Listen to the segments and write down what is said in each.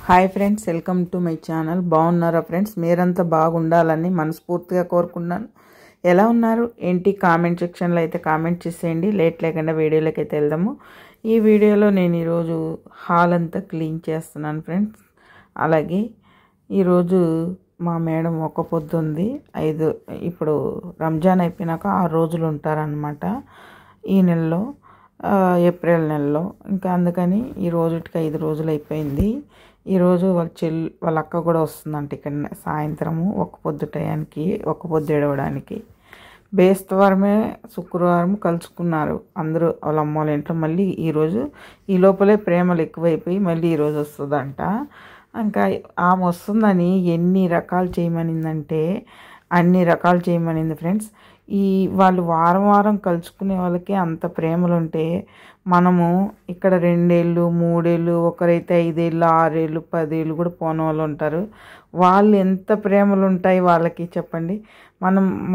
Hi friends, welcome to my channel. బాగున్నారా friends? మీరంతా బాగుండాలని మనస్ఫూర్తిగా కోరుకున్నాను. ఎలా ఉన్నారు ఏంటి? కామెంట్ సెక్షన్లో అయితే కామెంట్ చేసేయండి. లేట్ లేకుండా వీడియోలోకి అయితే వెళ్దాము. ఈ వీడియోలో నేను ఈరోజు హాల్ అంతా క్లీన్ చేస్తున్నాను ఫ్రెండ్స్. అలాగే ఈరోజు మా మేడం ఒక పొద్దు ఉంది. ఇప్పుడు రంజాన్ అయిపోయినాక 6 రోజులు ఉంటారనమాట ఈ నెలలో, ఏప్రిల్ నెలలో. ఇంకా అందుకని ఈ రోజుకి 5 రోజులు అయిపోయింది. ఈరోజు వాళ్ళ అక్క కూడా వస్తుందంట ఇక్కడ సాయంత్రము ఒక పొద్దు టయానికి, ఒక పొద్దు ఏడవడానికి. బేస్తవారమే శుక్రవారం కలుసుకున్నారు అందరూ వాళ్ళ అమ్మ వాళ్ళ ఇంట్లో. మళ్ళీ ఈరోజు ఈ లోపలే ప్రేమలు ఎక్కువైపోయి మళ్ళీ ఈరోజు వస్తుందంట. ఇంకా ఆమె వస్తుందని ఎన్ని రకాలు చేయమనిందంటే అన్ని రకాలు చేయమనింది ఫ్రెండ్స్. వాళ్ళు వారం వారం కలుసుకునే వాళ్ళకి అంత ప్రేమలు ఉంటే, మనము ఇక్కడ 2 ఏళ్ళు 3 ఏళ్ళు, ఒకరైతే 5 ఏళ్ళు 6 ఏళ్ళు 10 ఏళ్ళు కూడా పోని వాళ్ళు ఉంటారు. వాళ్ళు ఎంత ప్రేమలు ఉంటాయి వాళ్ళకి చెప్పండి.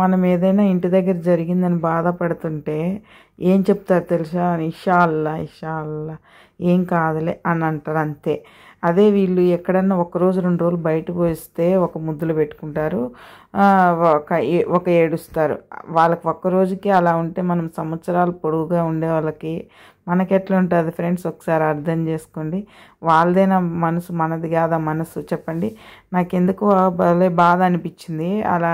మనం ఏదైనా ఇంటి దగ్గర జరిగిందని బాధపడుతుంటే ఏం చెప్తారు తెలుసా? ఇషా అల్లా ఇషా అల్లా, ఏం కాదులే అని అంటారు అంతే. అదే వీళ్ళు ఎక్కడన్నా 1 రోజు 2 రోజులు బయటకు వస్తే ఒక ముద్దులు పెట్టుకుంటారు, ఒక ఏడుస్తారు. వాళ్ళకి 1 రోజుకి అలా ఉంటే మనం సంవత్సరాలు పొడుగుగా ఉండే వాళ్ళకి మనకెట్లా ఉంటుంది ఫ్రెండ్స్? ఒకసారి అర్థం చేసుకోండి. వాళ్ళదేనా మనసు, మనది కాదా మనసు చెప్పండి. నాకెందుకు భలే బాధ అనిపించింది. అలా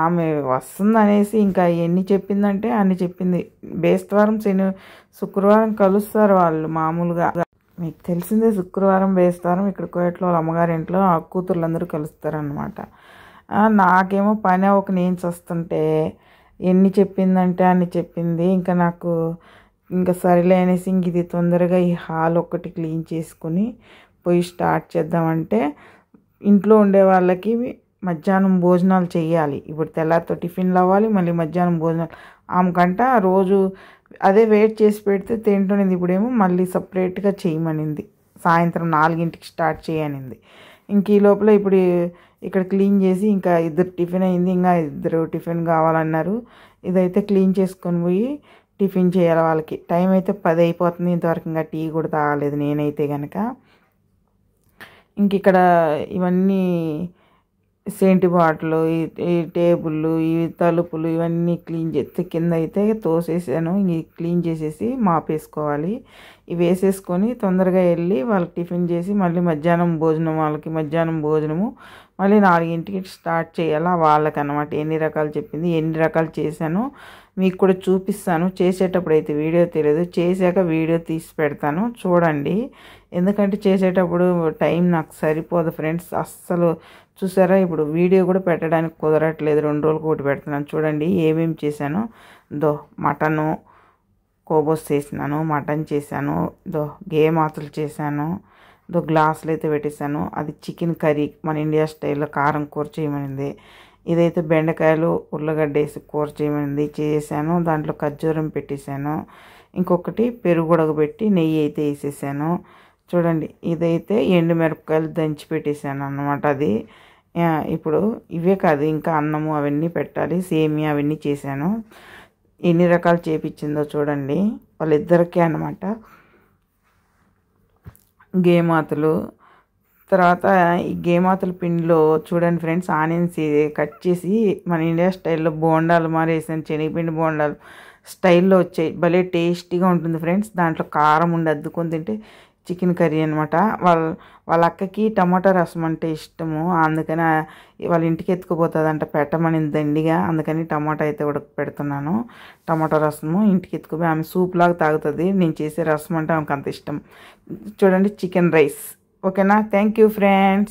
ఆమె వస్తుందనేసి ఇంకా ఎన్ని చెప్పిందంటే అన్ని చెప్పింది. బేస్తవారం శుక్రవారం కలుస్తారు వాళ్ళు మామూలుగా. మీకు తెలిసిందే, శుక్రవారం బేస్తవారం ఇక్కడ కోయట్లో వాళ్ళ అమ్మగారి ఇంట్లో ఆ కూతుర్లందరూ కలుస్తారనమాట. నాకేమో పని ఒక నేను వస్తుంటే ఎన్ని చెప్పిందంటే అన్ని చెప్పింది. ఇంకా నాకు ఇంకా సరిలే అనేసి ఇంక ఇది తొందరగా ఈ హాల్ ఒక్కటి క్లీన్ చేసుకుని పోయి స్టార్ట్ చేద్దామంటే, ఇంట్లో ఉండే వాళ్ళకి మధ్యాహ్నం భోజనాలు చేయాలి. ఇప్పుడు తెల్లారితో టిఫిన్లు అవ్వాలి, మళ్ళీ మధ్యాహ్నం భోజనాలు. ఆమెకంట రోజు అదే వెయిట్ చేసి పెడితే తింటునింది. ఇప్పుడేమో మళ్ళీ సపరేట్గా చేయమనింది. సాయంత్రం 4ంటికి స్టార్ట్ చేయనింది. ఇంక ఈ లోపల ఇప్పుడు ఇక్కడ క్లీన్ చేసి ఇంకా 2 టిఫిన్ అయింది, ఇంకా 2 టిఫిన్ కావాలన్నారు. ఇదైతే క్లీన్ చేసుకొని పోయి టిఫిన్ చేయాలి వాళ్ళకి. టైం అయితే 10 అయిపోతుంది. ఇంతవరకు ఇంకా టీ కూడా తాగలేదు నేనైతే కనుక. ఇంక ఇక్కడ ఇవన్నీ సెంటి బాటిల్, ఈ టేబుళ్ళు, ఈ తలుపులు ఇవన్నీ క్లీన్ చేస్తే కింద అయితే తోసేసాను. క్లీన్ చేసేసి మాపేసుకోవాలి. ఇవి వేసేసుకొని తొందరగా వెళ్ళి వాళ్ళకి టిఫిన్ చేసి మళ్ళీ మధ్యాహ్నం భోజనం, వాళ్ళకి మధ్యాహ్నం భోజనము మళ్ళీ 4ంటికి స్టార్ట్ చేయాలా వాళ్ళకన్నమాట. ఎన్ని రకాలు చెప్పింది, ఎన్ని రకాలు చేశాను మీకు కూడా చూపిస్తాను. చేసేటప్పుడు అయితే వీడియో తెలియదు, చేశాక వీడియో తీసి పెడతాను చూడండి. ఎందుకంటే చేసేటప్పుడు టైం నాకు సరిపోదు ఫ్రెండ్స్ అస్సలు. చూసారా, ఇప్పుడు వీడియో కూడా పెట్టడానికి కుదరట్లేదు. 2 రోజులకు ఒకటి పెడుతున్నాను. చూడండి ఏమేమి చేశాను. మటను కోబోస్ చేసినాను, మటన్ చేశాను, గేమాతులు చేశాను, గ్లాసులు అయితే పెట్టేశాను. అది చికెన్ కర్రీ, మన ఇండియా స్టైల్లో కారం కూర చేయమనింది. ఇదైతే బెండకాయలు ఉర్లగడ్డ వేసి కూర చేయమనింది, చేశాను. దాంట్లో ఖర్జూరం పెట్టేశాను. ఇంకొకటి పెరుగు ఉడకబెట్టి నెయ్యి అయితే వేసేసాను. చూడండి, ఇదైతే ఎండుమిరపకాయలు దంచి పెట్టేశాను అన్నమాట. అది ఇప్పుడు ఇవే కాదు, ఇంకా అన్నము అవన్నీ పెట్టాలి, సేమియా అవన్నీ చేశాను. ఎన్ని రకాలు చేపించిందో చూడండి వాళ్ళిద్దరికీ అన్నమాట. గేమాతులు తర్వాత ఈ గేమాతుల పిండిలో చూడండి ఫ్రెండ్స్, ఆనియన్స్ కట్ చేసి మన ఇండియా స్టైల్లో బోండాలు మారేసాను. శనగపిండి బోండాలు స్టైల్లో వచ్చాయి, భలే టేస్టీగా ఉంటుంది ఫ్రెండ్స్. దాంట్లో కారం ఉండి అద్దుకొని తింటే చికెన్ కర్రీ అనమాట. వాళ్ళ అక్కకి టమాటా రసం అంటే ఇష్టము, అందుకని వాళ్ళ ఇంటికి ఎత్తుకుపోతుందంట పెట్టమని దండిగా. అందుకని టమాటా అయితే ఉడక పెడుతున్నాను. టమాటా రసము ఇంటికి ఎత్తుకుపోయి ఆమె సూప్ లాగా తాగుతుంది. నేను చేసే రసం అంటే ఆమెకు అంత ఇష్టం. చూడండి చికెన్ రైస్. ఓకేనా? Thank you friends.